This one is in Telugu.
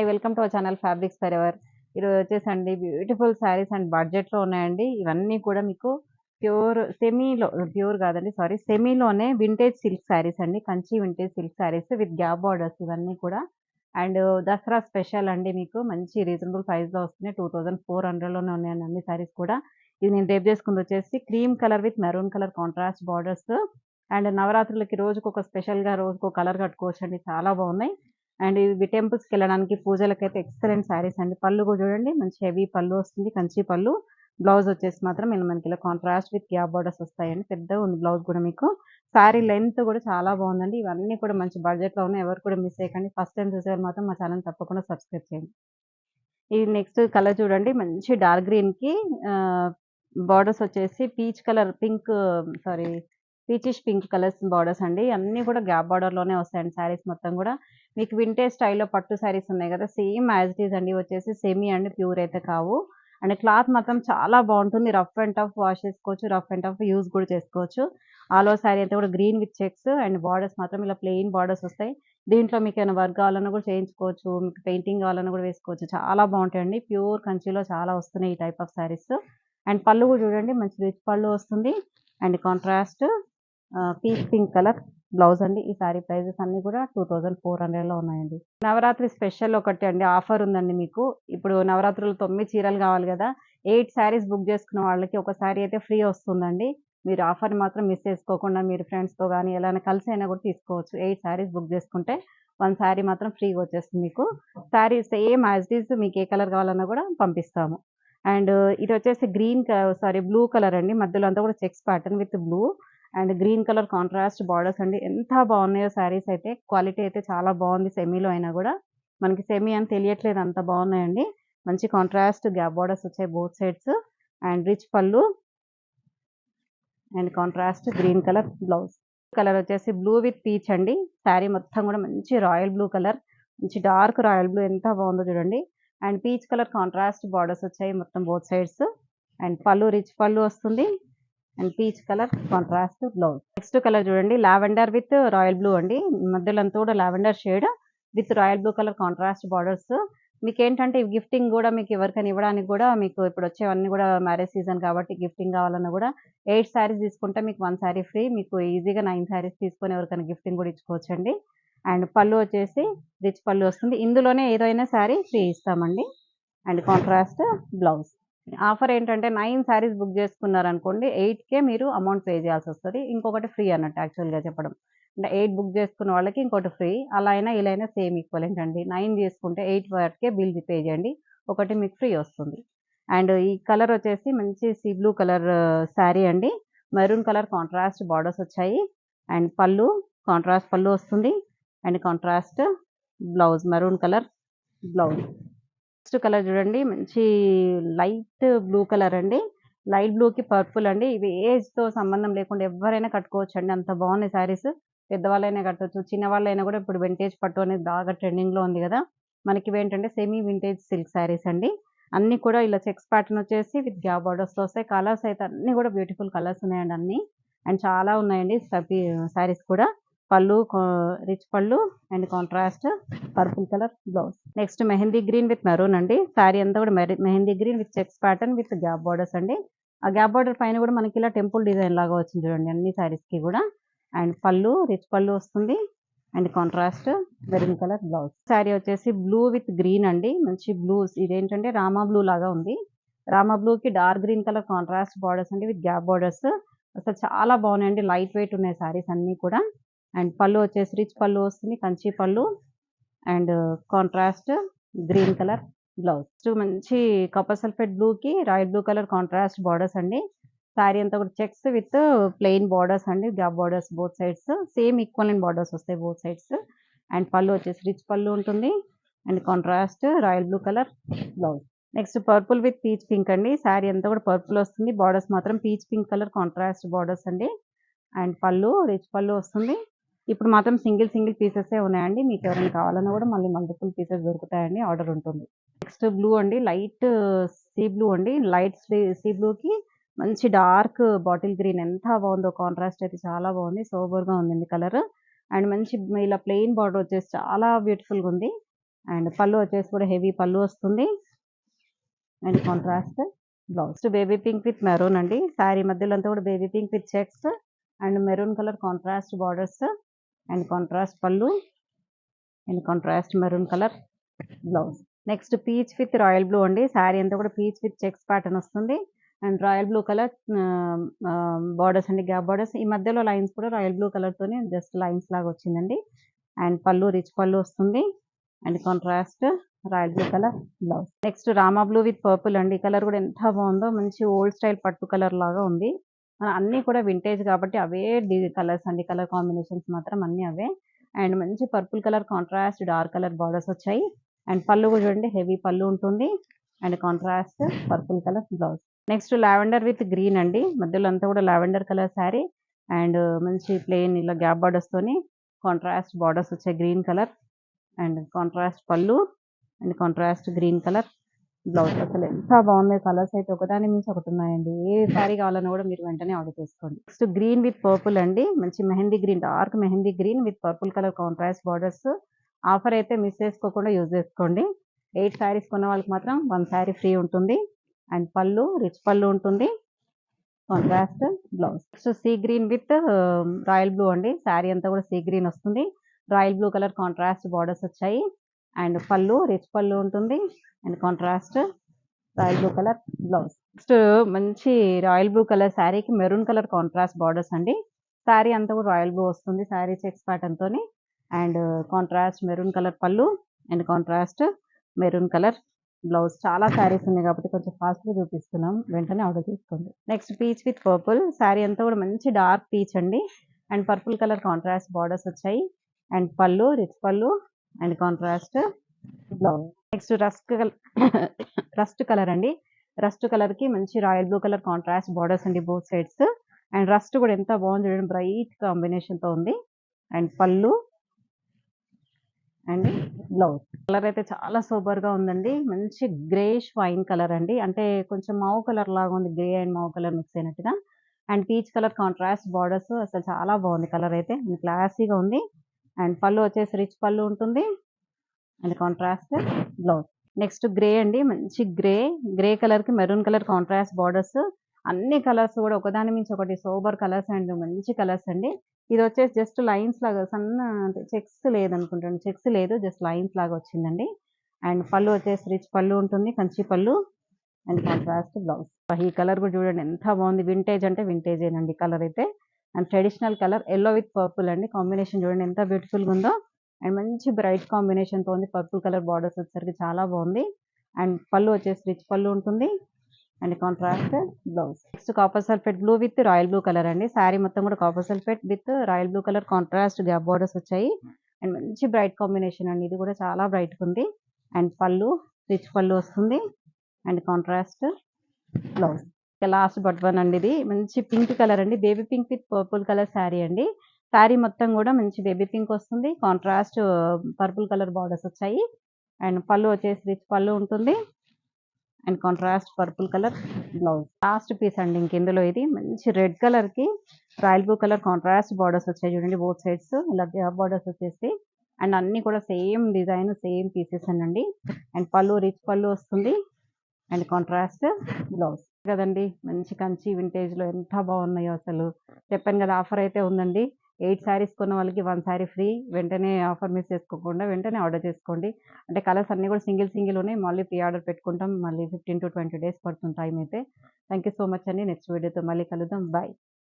Hi welcome to our channel fabrics for ever. ఈరోజు వచ్చేసండి బ్యూటిఫుల్ శారీస్ అండ్ బడ్జెట్లో ఉన్నాయండి. ఇవన్నీ కూడా మీకు ప్యూర్ కాదండి, సారీ, సెమీలోనే వింటేజ్ సిల్క్ శారీస్ అండి. Kanchi vintage silk saris with gap borders ఇవన్నీ కూడా. అండ్ దసరా స్పెషల్ అండి, మీకు మంచి రీజనబుల్ ప్రైస్లో వస్తున్నాయి. 2400లోనే ఉన్నాయండి అన్ని శారీస్ కూడా. ఇది నేను రేపు చేసుకుంది వచ్చేసి cream colour with maroon colour contrast borders. And నవరాత్రులకి రోజుకు ఒక స్పెషల్గా రోజుకు ఒక కలర్ కట్టుకోవచ్చు అండి, చాలా బాగున్నాయి. అండ్ ఇవి టెంపుల్స్కి వెళ్ళడానికి పూజలకైతే ఎక్సలెంట్ శారీస్ అండి. పళ్ళు కూడా చూడండి, మంచి హెవీ పళ్ళు వస్తుంది, కంచి పళ్ళు. బ్లౌజ్ వచ్చేసి మాత్రం మనకి ఇలా కాంట్రాస్ట్ విత్ గ్యాప్ బార్డర్స్ వస్తాయండి. పెద్దగా ఉంది బ్లౌజ్ కూడా మీకు. శారీ లెంత్ కూడా చాలా బాగుందండి. ఇవన్నీ కూడా మంచి బడ్జెట్లో ఉన్నాయి, ఎవరు కూడా మిస్ అయ్యకండి. ఫస్ట్ టైం చూసేవారు మాత్రం మా ఛానల్ తప్పకుండా సబ్స్క్రైబ్ చేయండి. ఇది నెక్స్ట్ కలర్ చూడండి, మంచి డార్క్ గ్రీన్కి బార్డర్స్ వచ్చేసి peach colour, sorry peachish pink colours borders అండి. అన్నీ కూడా గ్యాప్ బార్డర్లోనే వస్తాయండి శారీస్ మొత్తం కూడా. మీకు వింటేజ్ స్టైల్లో పట్టు శారీస్ ఉన్నాయి కదా, సేమ్ యాజ్ ఇట్ ఈజ్ అండి. వచ్చేసి సెమీ అండి, ప్యూర్ అయితే కావు. అండ్ క్లాత్ మాత్రం చాలా బాగుంటుంది. రఫ్ అండ్ టఫ్ వాష్ చేసుకోవచ్చు, రఫ్ అండ్ టఫ్ యూజ్ కూడా చేసుకోవచ్చు. ఆల్ ఓవర్ శారీ అంతా కూడా green with checks and borders మాత్రం ఇలా ప్లెయిన్ బార్డర్స్ వస్తాయి. దీంట్లో మీకు ఏమైనా వర్క్ కావాలన్నా కూడా చేయించుకోవచ్చు, మీకు పెయింటింగ్ కావాలన్నా కూడా వేసుకోవచ్చు. చాలా బాగుంటాయండి, ప్యూర్ కంచిలో చాలా వస్తున్నాయి ఈ టైప్ ఆఫ్ శారీస్. అండ్ పళ్ళు కూడా చూడండి, మంచి రిచ్ పళ్ళు వస్తుంది. And contrast peach pink colour blouse అండి. ఈ సారీ ప్రైజెస్ అన్ని కూడా 2400లో ఉన్నాయండి. నవరాత్రి స్పెషల్ ఒకటి అండి, ఆఫర్ ఉందండి మీకు. ఇప్పుడు నవరాత్రులు 9 చీరలు కావాలి కదా, 8 శారీస్ బుక్ చేసుకున్న వాళ్ళకి ఒక శారీ అయితే ఫ్రీ వస్తుందండి. మీరు ఆఫర్ని మాత్రం మిస్ చేసుకోకుండా మీరు ఫ్రెండ్స్తో కానీ ఎలా కలిసి అయినా కూడా తీసుకోవచ్చు. 8 శారీస్ బుక్ చేసుకుంటే 1 శారీ మాత్రం ఫ్రీగా వచ్చేస్తుంది మీకు. Sari same as it is, మీకు ఏ కలర్ కావాలన్నా కూడా పంపిస్తాము. అండ్ ఇది వచ్చేసి బ్లూ కలర్ అండి. మధ్యలో అంతా కూడా checks pattern with blue and green colour contrast borders అండి. ఎంత బాగున్నాయో శారీస్ అయితే, క్వాలిటీ అయితే చాలా బాగుంది. సెమీలో అయినా కూడా మనకి సెమీ అని తెలియట్లేదు, అంత బాగున్నాయండి. మంచి కాంట్రాస్ట్ గ్యాప్ బార్డర్స్ వచ్చాయి బోత్ సైడ్స్. అండ్ రిచ్ పళ్ళు and contrast green colour blouse. Colour వచ్చేసి బ్లూ విత్ పీచ్ అండి. శారీ మొత్తం కూడా మంచి రాయల్ బ్లూ కలర్, మంచి డార్క్ రాయల్ బ్లూ, ఎంత బాగుందో చూడండి. And peach colour contrast borders వచ్చాయి మొత్తం బోత్ సైడ్స్. అండ్ పళ్ళు రిచ్ పళ్ళు వస్తుంది and peach colour contrast blouse. Next colour చూడండి, లావెండర్ విత్ రాయల్ బ్లూ అండి. మధ్యలో అంతా కూడా lavender shade with royal blue colour contrast borders. మీకు ఏంటంటే గిఫ్టింగ్ కూడా, మీకు ఎవరికైనా ఇవ్వడానికి కూడా, మీకు ఇప్పుడు వచ్చేవన్నీ కూడా మ్యారేజ్ సీజన్ కాబట్టి గిఫ్టింగ్ కావాలన్నా కూడా 8 శారీస్ తీసుకుంటే మీకు 1 శారీ ఫ్రీ. మీకు ఈజీగా 9 శారీస్ తీసుకొని ఎవరికైనా గిఫ్టింగ్ కూడా ఇచ్చుకోవచ్చండి. అండ్ పళ్ళు వచ్చేసి రిచ్ పళ్ళు వస్తుంది. ఇందులోనే ఏదైనా శారీ ఫ్రీ ఇస్తామండి. And contrast blouse. ఆఫర్ ఏంటంటే 9 శారీస్ బుక్ చేసుకున్నారనుకోండి, 8కే మీరు అమౌంట్ పే చేయాల్సి వస్తుంది. ఇంకొకటి ఫ్రీ అన్నట్టు యాక్చువల్గా చెప్పడం. అంటే 8 బుక్ చేసుకున్న వాళ్ళకి ఇంకోటి ఫ్రీ. అలా అయినా ఇలా అయినా సేమ్ ఈక్వలెంట్ అండి. 9 చేసుకుంటే 8 వరకే బిల్ పే చేయండి, ఒకటి మీకు ఫ్రీ వస్తుంది. అండ్ ఈ కలర్ వచ్చేసి మంచి సీ బ్లూ కలర్ శారీ అండి. మెరూన్ కలర్ కాంట్రాస్ట్ బార్డర్స్ వచ్చాయి. అండ్ పళ్ళు కాంట్రాస్ట్ పళ్ళు వస్తుంది. And contrast blouse, maroon colour blouse. Next colour చూడండి, మంచి లైట్ బ్లూ కలర్ అండి. లైట్ బ్లూకి పర్పుల్ అండి. ఇవి ఏజ్తో సంబంధం లేకుండా ఎవరైనా కట్టుకోవచ్చు అండి, అంత బాగున్నాయి శారీస్. పెద్దవాళ్ళైనా కట్టవచ్చు, చిన్నవాళ్ళైనా కూడా. ఇప్పుడు వింటేజ్ పట్టు అనేది బాగా ట్రెండింగ్లో ఉంది కదా, మనకి ఏంటంటే సెమీ వింటేజ్ సిల్క్ శారీస్ అండి. అన్నీ కూడా ఇలా చెక్స్ ప్యాటర్న్ వచ్చేసి విత్ గ్యాప్ బార్డర్స్తో వస్తాయి. కలర్స్ అయితే అన్నీ కూడా బ్యూటిఫుల్ కలర్స్ ఉన్నాయండి అన్నీ. అండ్ చాలా ఉన్నాయండి శారీస్ కూడా. పళ్ళు రిచ్ పళ్ళు and contrast purple colour blouse. Next mehndi green with maroon అండి. శారీ అంతా కూడా mehndi green with checks pattern with gap borders అండి. ఆ గ్యాప్ బార్డర్ పైన కూడా మనకి ఇలా టెంపుల్ డిజైన్ లాగా వచ్చింది చూడండి అన్ని శారీస్కి కూడా. అండ్ పళ్ళు రిచ్ పళ్ళు వస్తుంది and contrast maroon colour blouse. Sari వచ్చేసి బ్లూ విత్ గ్రీన్ అండి, మంచి బ్లూస్. ఇదేంటంటే రామా బ్లూ లాగా ఉంది. రామా బ్లూకి dark green colour contrast borders అండి విత్ గ్యాప్ బార్డర్స్. అసలు చాలా బాగున్నాయండి, లైట్ వెయిట్ ఉన్నాయి శారీస్ అన్నీ కూడా. అండ్ పళ్ళు వచ్చేసి రిచ్ పళ్ళు వస్తుంది, కంచి పళ్ళు and contrast green colour blouse. మంచి కాపర్ సల్ఫేట్ బ్లూకి royal blue colour contrast borders అండి. శారీ అంతా కూడా చెక్స్ విత్ ప్లెయిన్ బార్డర్స్ అండి, gap borders both sides. Same equivalent borders వస్తాయి బోత్ సైడ్స్. అండ్ పళ్ళు వచ్చేసి రిచ్ పళ్ళు ఉంటుంది and contrast royal blue colour blouse. Next purple with peach pink అండి. శారీ అంతా కూడా పర్పుల్ వస్తుంది, బార్డర్స్ మాత్రం peach pink colour contrast borders అండి. అండ్ పళ్ళు రిచ్ పళ్ళు వస్తుంది. ఇప్పుడు మాత్రం సింగిల్ పీసెసే ఉన్నాయండి. మీకు ఎవరైనా కావాలన్నా కూడా మళ్ళీ మల్టిపుల్ పీసెస్ దొరుకుతాయండి, ఆర్డర్ ఉంటుంది. నెక్స్ట్ బ్లూ అండి, లైట్ సీ బ్లూ అండి. లైట్ సీ బ్లూకి మంచి డార్క్ బాటిల్ గ్రీన్, ఎంత బాగుందో కాంట్రాస్ట్ అయితే, చాలా బాగుంది, సూపర్గా ఉందండి కలర్. అండ్ మంచి ఇలా ప్లెయిన్ బార్డర్ వచ్చేసి చాలా బ్యూటిఫుల్గా ఉంది. అండ్ పళ్ళు వచ్చేసి కూడా హెవీ పళ్ళు వస్తుంది. And contrast blouse. Baby pink with maroon అండి. శారీ మధ్యలో అంతా కూడా baby pink with checks and maroon colour contrast borders and contrast పళ్ళు and contrast maroon colour blouse. Next peach with royal blue అండి. శారీ అంతా కూడా పీచ్ విత్ చెక్స్ ప్యాటర్న్ వస్తుంది. And royal blue colour borders అండి, గ్యాప్ బార్డర్స్. ఈ మధ్యలో లైన్స్ కూడా రాయల్ బ్లూ కలర్ తోనే జస్ట్ లైన్స్ లాగా వచ్చిందండి. అండ్ పళ్ళు రిచ్ పళ్ళు వస్తుంది. And contrast royal blue colour blouse. Next Rama blue with purple అండి. ఈ కలర్ కూడా ఎంత బాగుందో, మంచి ఓల్డ్ స్టైల్ పట్టు కలర్ లాగా ఉంది. అన్నీ కూడా వింటేజ్ కాబట్టి అవే కలర్స్ అండి. కలర్ కాంబినేషన్స్ మాత్రం అన్నీ అవే. అండ్ మంచి purple colour contrast dark colour borders వచ్చాయి. అండ్ పళ్ళు కూడా చూడండి హెవీ పళ్ళు ఉంటుంది. And contrast purple colour blouse. Next lavender with green అండి. మధ్యలో అంతా కూడా లావెండర్ కలర్ శారీ అండ్ మంచి ప్లెయిన్ ఇలా గ్యాప్ బార్డర్స్ తోని కాంట్రాస్ట్ బార్డర్స్ వచ్చాయి గ్రీన్ కలర్. అండ్ కాంట్రాస్ట్ పళ్ళు and contrast green colour blouse. అసలు ఎంత బాగున్నాయి కలర్స్ అయితే, ఒకదాని మించి ఒకటి ఉన్నాయండి. ఏ శారీ కావాలన్నా కూడా మీరు వెంటనే ఆర్డర్ చేసుకోండి. నెక్స్ట్ గ్రీన్ విత్ పర్పుల్ అండి. మంచి mehndi green, dark mehndi green with purple colour contrast borders. Offer అయితే మిస్ చేసుకోకుండా యూజ్ చేసుకోండి. 8 శారీస్ కొన్న వాళ్ళకి మాత్రం 1 శారీ ఫ్రీ ఉంటుంది. అండ్ పళ్ళు రిచ్ పళ్ళు ఉంటుంది. Contrast blouse. Next sea green with royal blue అండి. శారీ అంతా కూడా సీ గ్రీన్ వస్తుంది. Royal blue colour contrast borders వచ్చాయి. అండ్ పళ్ళు రిచ్ పళ్ళు ఉంటుంది. And contrast royal blue colour blouse. Next మంచి రాయల్ బ్లూ కలర్ శారీకి మెరూన్ కలర్ కాంట్రాస్ట్ బార్డర్స్ అండి. శారీ అంతా కూడా రాయల్ బ్లూ వస్తుంది. శారీ చెక్స్ ప్యాటర్న్ తోని అండ్ కాంట్రాస్ట్ మెరూన్ కలర్ పళ్ళు and contrast maroon colour blouse. చాలా శారీస్ ఉన్నాయి కాబట్టి కొంచెం ఫాస్ట్గా చూపిస్తున్నాం, వెంటనే ఆర్డర్ చేసుకోండి. Next peach with purple. Sari అంతా కూడా మంచి డార్క్ పీచ్ అండి. And purple colour contrast borders వచ్చాయి. అండ్ పళ్ళు రిచ్ పళ్ళు and contrast blouse. Next rust colour అండి. రస్ట్ కలర్ కి మంచి royal blue colour contrast borders అండి బోత్ సైడ్స్. అండ్ రస్ట్ కూడా ఎంత బాగుంది చూడండి, బ్రైట్ కాంబినేషన్ తో ఉంది. అండ్ పళ్ళు అండ్ బ్లౌజ్. కలర్ అయితే చాలా సూపర్ గా ఉందండి. మంచి గ్రేష్ వైన్ కలర్ అండి, అంటే కొంచెం మావు కలర్ లాగా ఉంది, గ్రే అండ్ మావు కలర్ మిక్స్ అయినట్టుగా. And peach colour contrast borders. అసలు చాలా బాగుంది కలర్ అయితే, క్లాసీగా ఉంది. అండ్ పళ్ళు వచ్చేసి రిచ్ పళ్ళు ఉంటుంది. And contrast blouse. Next grey అండి. మంచి గ్రే కలర్ కి మెరూన్ కలర్ కాంట్రాస్ట్ బార్డర్స్. అన్ని కలర్స్ కూడా ఒకదాని మించి ఒకటి సోబర్ కలర్స్ అండ్ మంచి కలర్స్ అండి. ఇది వచ్చేసి జస్ట్ లైన్స్ లాగా సన్న చెక్స్ లేదనుకుంటాను, చెక్స్ లేదు, జస్ట్ లైన్స్ లాగా వచ్చిందండి. అండ్ పళ్ళు వచ్చేసి రిచ్ పళ్ళు ఉంటుంది, కంచి పళ్ళు అండ్ కాంట్రాస్ట్ బ్లౌజ్. ఈ కలర్ కూడా చూడండి ఎంత బాగుంది. వింటేజ్ అంటే వింటేజేనండి కలర్ అయితే. And traditional colour yellow with purple అండి. కాంబినేషన్ చూడండి ఎంత బ్యూటిఫుల్ గా ఉందో. అండ్ మంచి బ్రైట్ కాంబినేషన్ తో ఉంది. పర్పుల్ కలర్ బార్డర్స్ వచ్చేసరికి చాలా బాగుంది. అండ్ పళ్ళు వచ్చేసి రిచ్ పళ్ళు ఉంటుంది and contrast blouse. Next copper sulphate blue with royal blue colour అండి. శారీ మొత్తం కూడా copper sulphate with royal blue colour contrast gap borders వచ్చాయి. అండ్ మంచి బ్రైట్ కాంబినేషన్ అండి, ఇది కూడా చాలా బ్రైట్ గా ఉంది. అండ్ పళ్ళు రిచ్ పళ్ళు వస్తుంది and contrast blouse. Last but one అండి, ఇది మంచి పింక్ కలర్ అండి. Baby pink with purple colour sari అండి. శారీ మొత్తం కూడా మంచి బేబీ పింక్ వస్తుంది. కాంట్రాస్ట్ పర్పుల్ కలర్ బార్డర్స్ వచ్చాయి. అండ్ పళ్ళు వచ్చేసి రిచ్ పళ్ళు ఉంటుంది and contrast purple colour blouse. Last piece అండి ఇంకెందులో, ఇది మంచి రెడ్ కలర్ కి royal blue colour contrast borders వచ్చాయి చూడండి బోత్ సైడ్స్. ఇలా గ్యాప్ బార్డర్స్ వచ్చేసి అండ్ అన్ని కూడా సేమ్ డిజైన్ సేమ్ పీసెస్ అండి. అండ్ పళ్ళు రిచ్ పళ్ళు వస్తుంది అండ్ కాంట్రాస్ట్ బ్లౌజ్ కదండి. మంచి కంచి వింటేజ్ లో ఎంత బాగున్నాయో అసలు. చెప్పాను కదా ఆఫర్ అయితే ఉందండి. 8 శారీస్ కొన్న వాళ్ళకి 1 శారీ ఫ్రీ. వెంటనే ఆఫర్ మిస్ చేసుకోకుండా వెంటనే ఆర్డర్ చేసుకోండి. అంటే కలర్స్ అన్ని కూడా సింగిల్ ఉన్నాయి. మళ్ళీ ప్రీ ఆర్డర్ పెట్టుకుంటాం, మళ్ళీ 15 to 20 డేస్ పడుతుంది టైం అయితే. థ్యాంక్ యూ సో మచ్ అండి. నెక్స్ట్ వీడియోతో మళ్ళీ కలుద్దాం. బాయ్.